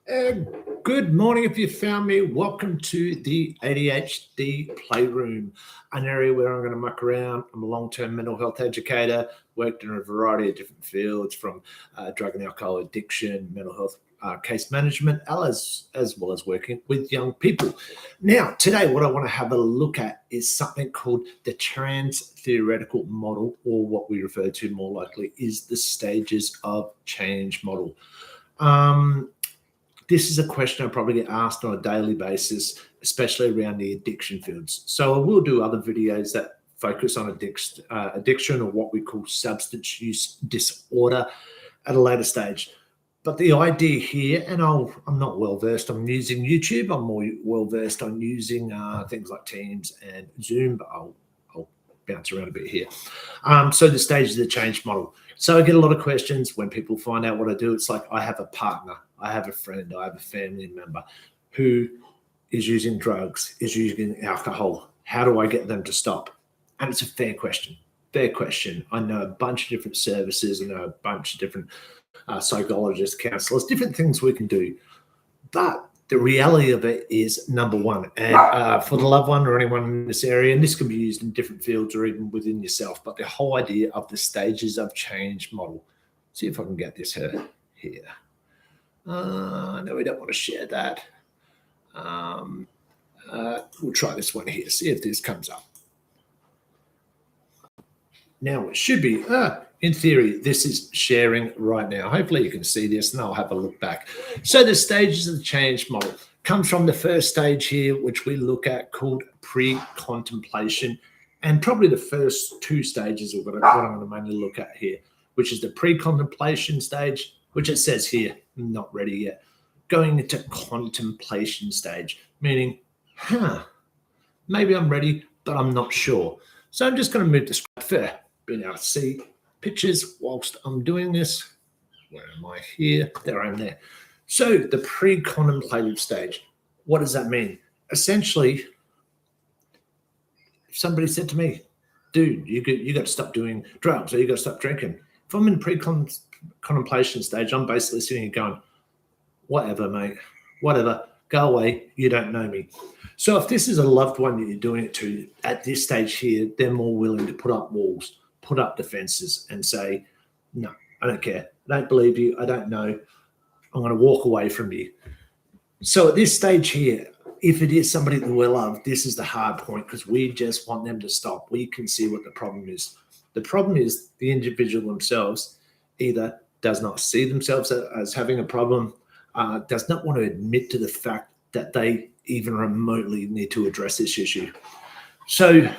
And good morning if you found me. Welcome to the ADHD Playroom, an area where I'm going to muck around. I'm a long-term mental health educator, worked in a variety of different fields from drug and alcohol addiction, mental health case management, as well as working with young people. Now, today, what I want to have a look at is something called the Transtheoretical Model, or what we refer to more likely is the stages of change model. This is a question I probably get asked on a daily basis, especially around the addiction fields. So I will do other videos that focus on addiction or what we call substance use disorder at a later stage. But the idea here, and I'm not well versed on using YouTube. I'm more well versed on using things like Teams and Zoom, but I'll bounce around a bit here. So the stages of the change model. So I get a lot of questions when people find out what I do. It's like, I have a partner, I have a friend, I have a family member who is using drugs, is using alcohol. How do I get them to stop? And it's a fair question. Fair question. I know a bunch of different services, I know a bunch of different psychologists, counselors, different things we can do. But the reality of it is, number one, and for the loved one or anyone in this area, and this can be used in different fields or even within yourself, but the whole idea of the stages of change model. See if I can get this here. No, we don't want to share that. We'll try this one here, see if this comes up. Now it should be, in theory, this is sharing right now. Hopefully you can see this and I'll have a look back. So the stages of the change model comes from the first stage here, which we look at called pre-contemplation. And probably the first two stages are what I'm going to mainly look at here, which is the pre-contemplation stage, which it says here, not ready yet. Going into contemplation stage, meaning, maybe I'm ready, but I'm not sure. So I'm just going to move the screen fair, being able to see pictures whilst I'm doing this. Where am I here? There I am there. So the pre-contemplative stage, what does that mean? Essentially, if somebody said to me, dude, you got to stop doing drugs or you got to stop drinking. If I'm in pre-contemplation stage, I'm basically sitting here going, whatever, mate, whatever, go away, you don't know me. So if this is a loved one that you're doing it to at this stage here, they're more willing to put up walls, put up defenses and say, no, I don't care. I don't believe you. I don't know. I'm going to walk away from you. So at this stage here, if it is somebody that we love, this is the hard point because we just want them to stop. We can see what the problem is. The problem is the individual themselves either does not see themselves as having a problem, does not want to admit to the fact that they even remotely need to address this issue. So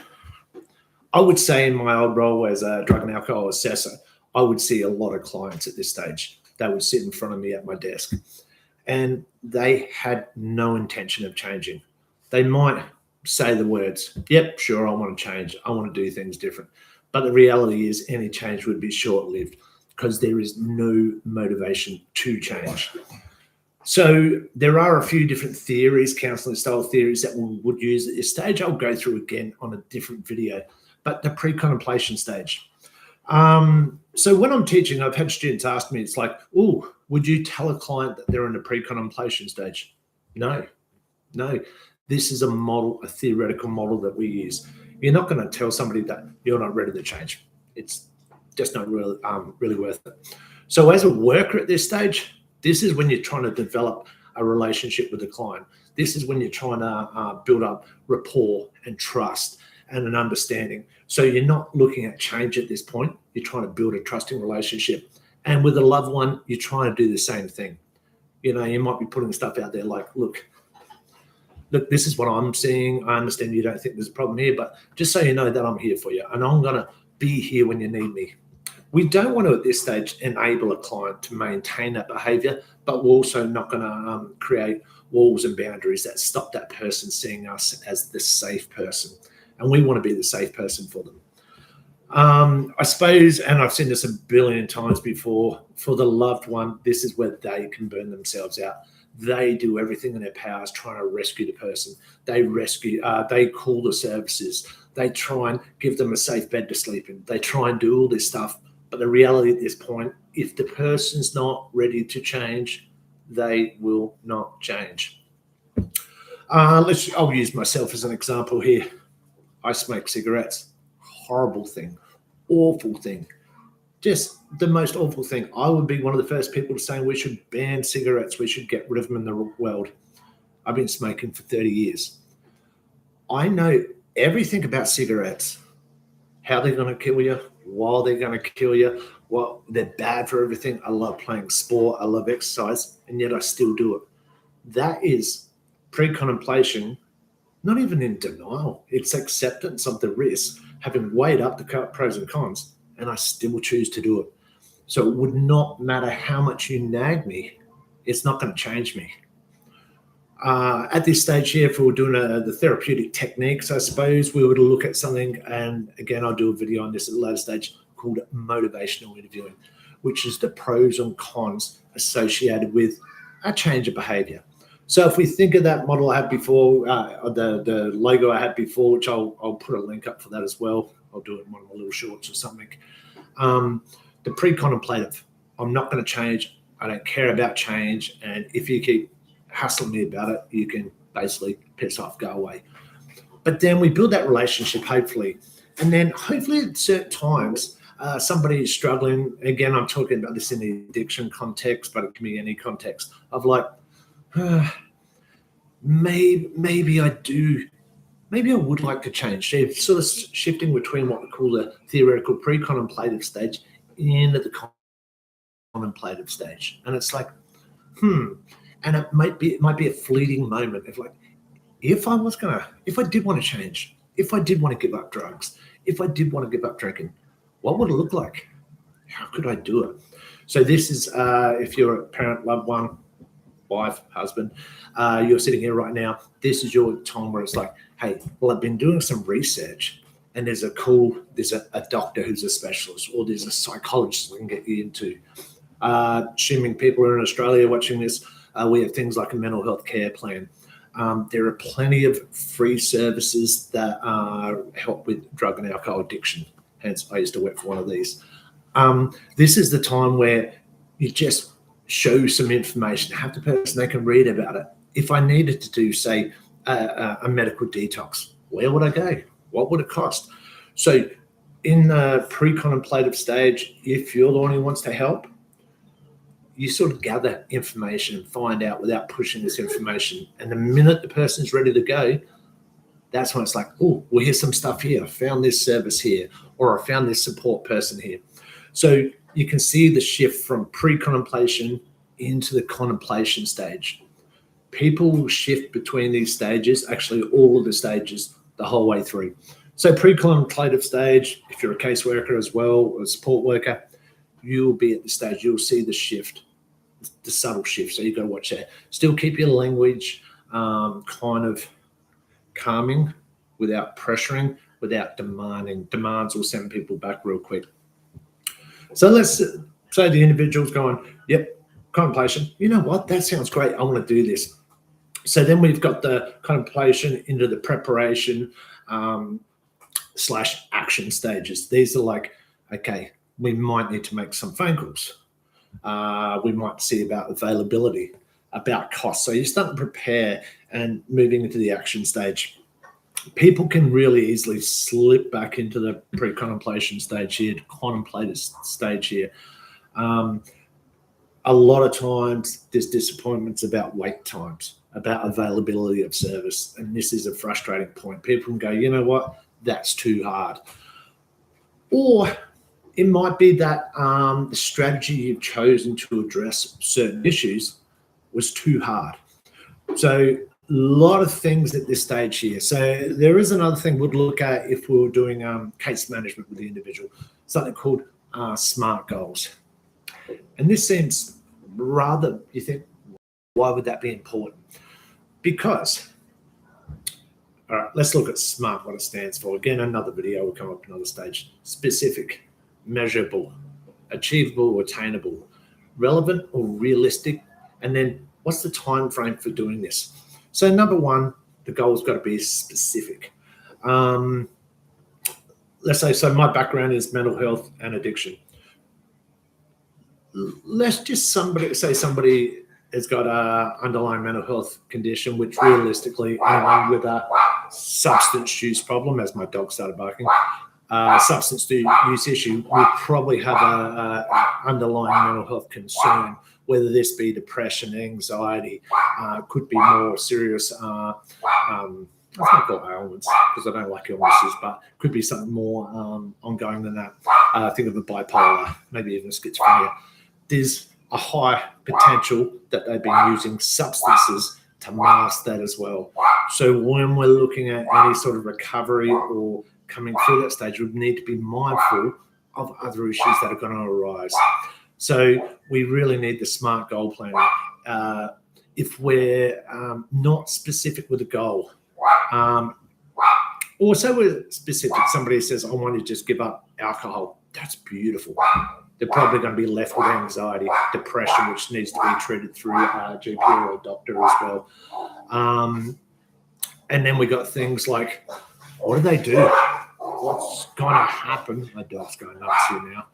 I would say in my old role as a drug and alcohol assessor, I would see a lot of clients at this stage. They would sit in front of me at my desk and they had no intention of changing. They might say the words, yep, sure, I want to change. I want to do things different. But the reality is any change would be short-lived because there is no motivation to change. So there are a few different theories, counseling style theories that we would use at this stage. I'll go through again on a different video, but the pre-contemplation stage. So when I'm teaching, I've had students ask me, it's like, oh, would you tell a client that they're in a pre-contemplation stage? No. This is a model, a theoretical model that we use. You're not going to tell somebody that you're not ready to change. It's just not really worth it. So as a worker at this stage, this is when you're trying to develop a relationship with the client. This is when you're trying to build up rapport and trust and an understanding. So you're not looking at change at this point. You're trying to build a trusting relationship. And with a loved one, you're trying to do the same thing. You know, you might be putting stuff out there like, look, this is what I'm seeing. I understand you don't think there's a problem here, but just so you know that I'm here for you and I'm going to be here when you need me. We don't want to, at this stage, enable a client to maintain that behavior, but we're also not going to create walls and boundaries that stop that person seeing us as the safe person. And we want to be the safe person for them. I suppose, and I've seen this a billion times before, for the loved one, this is where they can burn themselves out. They do everything in their powers trying to rescue the person. They call the services. They try and give them a safe bed to sleep in. They try and do all this stuff. But the reality at this point, if the person's not ready to change, they will not change. I'll use myself as an example here. I smoke cigarettes. Horrible thing, awful thing, just the most awful thing. I would be one of the first people to say we should ban cigarettes. We should get rid of them in the world. I've been smoking for 30 years. I know everything about cigarettes, how they're going to kill you, why they're going to kill you, what they're bad for everything. I love playing sport. I love exercise, and yet I still do it. That is pre-contemplation, not even in denial. It's acceptance of the risk, having weighed up the pros and cons, and I still choose to do it. So it would not matter how much you nag me, it's not going to change me. At this stage here, if we were doing the therapeutic techniques, I suppose we would look at something, and again, I'll do a video on this at a later stage, called motivational interviewing, which is the pros and cons associated with a change of behavior. So if we think of that model I had before, the logo I had before, which I'll put a link up for that as well. I'll do it in one of my little shorts or something. The pre-contemplative, I'm not going to change. I don't care about change. And if you keep hassling me about it, you can basically piss off, go away. But then we build that relationship, hopefully. And then hopefully at certain times, somebody is struggling. Again, I'm talking about this in the addiction context, but it can be any context of like, maybe I would like to change. So sort of shifting between what we call the theoretical pre-contemplative stage into the contemplative stage. And it's like, and it might be a fleeting moment of like, if I did want to change, if I did want to give up drugs, if I did want to give up drinking, what would it look like? How could I do it? So this is, if you're a parent, loved one, wife, husband, you're sitting here right now, this is your time where it's like, hey, well, I've been doing some research, and there's a doctor who's a specialist, or there's a psychologist we can get you into. Assuming people are in Australia watching this, we have things like a mental health care plan. There are plenty of free services that help with drug and alcohol addiction. Hence, I used to work for one of these. This is the time where you just show some information, have the person, they can read about it. If I needed to do, say, a medical detox, where would I go? What would it cost? So in the pre-contemplative stage, if you're the one who wants to help, you sort of gather information and find out without pushing this information. And the minute the person's ready to go, that's when it's like, oh, well, here's some stuff here. I found this service here, or I found this support person here. So you can see the shift from pre-contemplation into the contemplation stage. People shift between these stages, actually all of the stages, the whole way through. So pre-contemplative stage, if you're a caseworker as well, or a support worker, you'll be at the stage, you'll see the shift, the subtle shift. So you've got to watch that. Still keep your language kind of calming without pressuring, without demanding. Demands will send people back real quick. So let's say the individual's going, yep, contemplation, you know what, that sounds great, I want to do this. So then we've got the contemplation into the preparation / action stages. These are like, okay, we might need to make some phone calls. We might see about availability, about cost. So you start to prepare and moving into the action stage. People can really easily slip back into the pre-contemplation stage here, the contemplative stage here. A lot of times there's disappointments about wait times, about availability of service. And this is a frustrating point. People can go, you know what, that's too hard. Or it might be that the strategy you've chosen to address certain issues was too hard. So a lot of things at this stage here. So there is another thing we'd look at if we were doing case management with the individual, something called SMART goals. And this seems rather, you think, why would that be important? Because, all right, let's look at SMART, what it stands for. Again, another video will come up another stage. Specific, measurable, achievable or attainable, relevant or realistic, and then what's the time frame for doing this? So number one, the goal's got to be specific. Let's say, so my background is mental health and addiction. Let's just say somebody has got a underlying mental health condition, which realistically anyone with a substance use problem, as my dog started barking, substance use issue will probably have a underlying mental health concern, whether this be depression, anxiety, could be more serious, I can't call it ailments because I don't like illnesses, but could be something more ongoing than that. Think of a bipolar, maybe even schizophrenia. There's a high potential that they've been using substances to mask that as well. So when we're looking at any sort of recovery or coming through that stage, we need to be mindful of other issues that are going to arise. So we really need the smart goal planning. If we're not specific with a goal, or so we're specific, somebody says, I want to just give up alcohol. That's beautiful. They're probably going to be left with anxiety, depression, which needs to be treated through a GP or a doctor as well. And then we got things like, what do they do? What's going to happen? My dog's going nuts here now.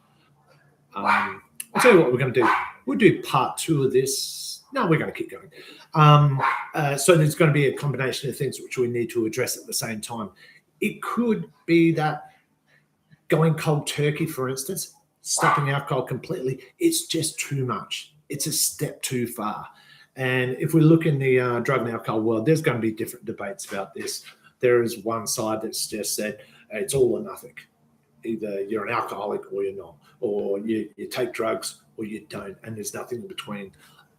I'll tell you what we're going to do. We'll do part 2 of this. No, we're going to keep going. So there's going to be a combination of things which we need to address at the same time. It could be that going cold turkey, for instance, stopping alcohol completely, it's just too much. It's a step too far. And if we look in the drug and alcohol world, there's going to be different debates about this. There is one side that's just said it's all or nothing. Either you're an alcoholic or you're not, or you take drugs or you don't, and there's nothing in between.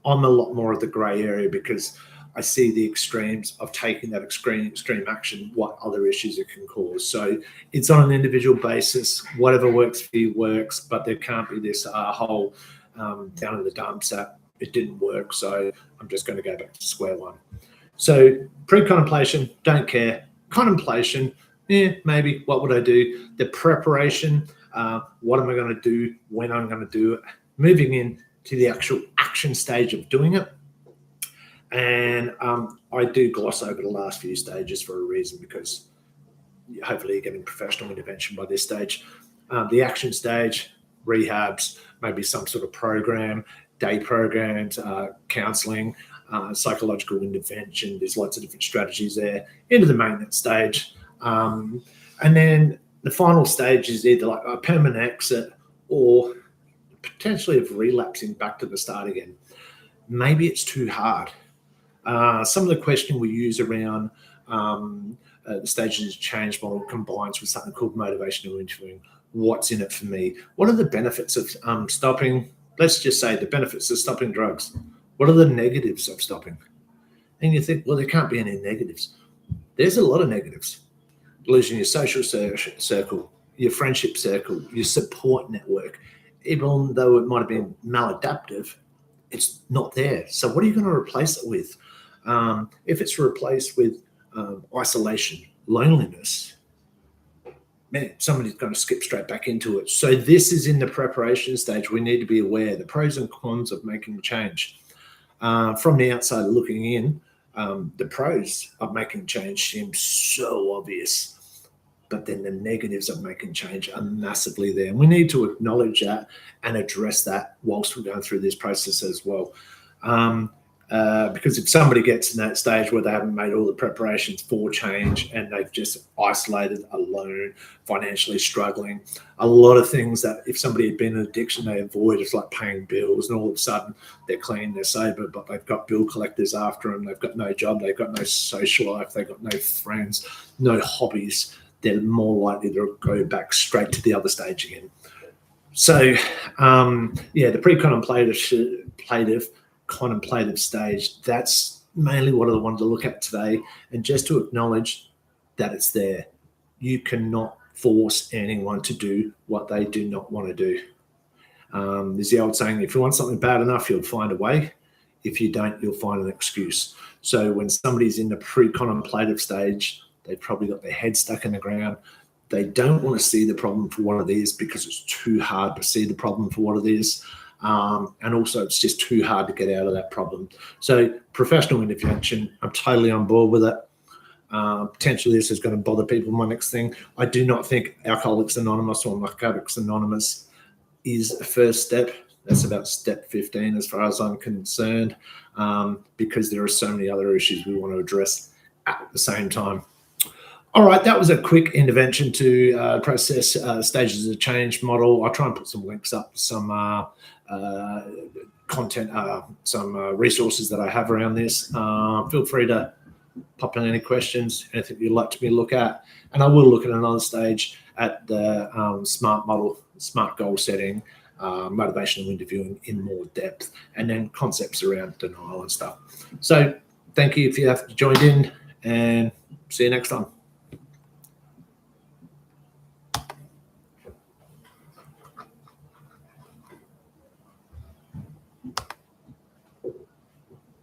I'm a lot more of the grey area because I see the extremes of taking that extreme action, what other issues it can cause. So it's on an individual basis. Whatever works for you works, but there can't be this whole down in the dumps that it didn't work, so I'm just going to go back to square one. So pre-contemplation, don't care. Contemplation, maybe. What would I do? The preparation, what am I going to do, when I'm going to do it, moving in to the actual action stage of doing it. And I do gloss over the last few stages for a reason, because hopefully you're getting professional intervention by this stage. The action stage, rehabs, maybe some sort of program, day programs, counselling, psychological intervention. There's lots of different strategies there. Into the maintenance stage. And then the final stage is either like a permanent exit or potentially of relapsing back to the start again. Maybe it's too hard. Some of the questioning we use around the stages of change model combines with something called motivational interviewing. What's in it for me? What are the benefits of stopping? Let's just say the benefits of stopping drugs. What are the negatives of stopping? And you think, well, there can't be any negatives. There's a lot of negatives. Losing your social circle, your friendship circle, your support network. Even though it might have been maladaptive, it's not there. So what are you going to replace it with? If it's replaced with isolation, loneliness, man, somebody's going to skip straight back into it. So this is in the preparation stage. We need to be aware the pros and cons of making change. From the outside looking in, the pros of making change seem so obvious, but then the negatives of making change are massively there. And we need to acknowledge that and address that whilst we're going through this process as well. Because if somebody gets in that stage where they haven't made all the preparations for change and they've just isolated, alone, financially struggling, a lot of things that if somebody had been in addiction, they avoid. It's like paying bills, and all of a sudden they're clean, they're sober, but they've got bill collectors after them. They've got no job, they've got no social life, they've got no friends, no hobbies. They're more likely to go back straight to the other stage again. So, the contemplative stage, that's mainly what I wanted to look at today, and just to acknowledge that it's there. You cannot force anyone to do what they do not want to do. There's the old saying, if you want something bad enough, you'll find a way. If you don't, you'll find an excuse. So when somebody's in the pre-contemplative stage, they've probably got their head stuck in the ground. They don't want to see the problem for what it is because it's too hard to see the problem for what it is. And also it's just too hard to get out of that problem. So professional intervention, I'm totally on board with it. Potentially this is going to bother people. My next thing, I do not think Alcoholics Anonymous or Narcotics Anonymous is a first step. That's about step 15 as far as I'm concerned, because there are so many other issues we want to address at the same time. All right, that was a quick intervention to process stages of change model. I'll try and put some links up, some content, some resources that I have around this. Feel free to pop in any questions, anything you'd like me to look at. And I will look at another stage at the SMART model, SMART goal setting, motivational interviewing in more depth, and then concepts around denial and stuff. So thank you if you have joined in, and see you next time.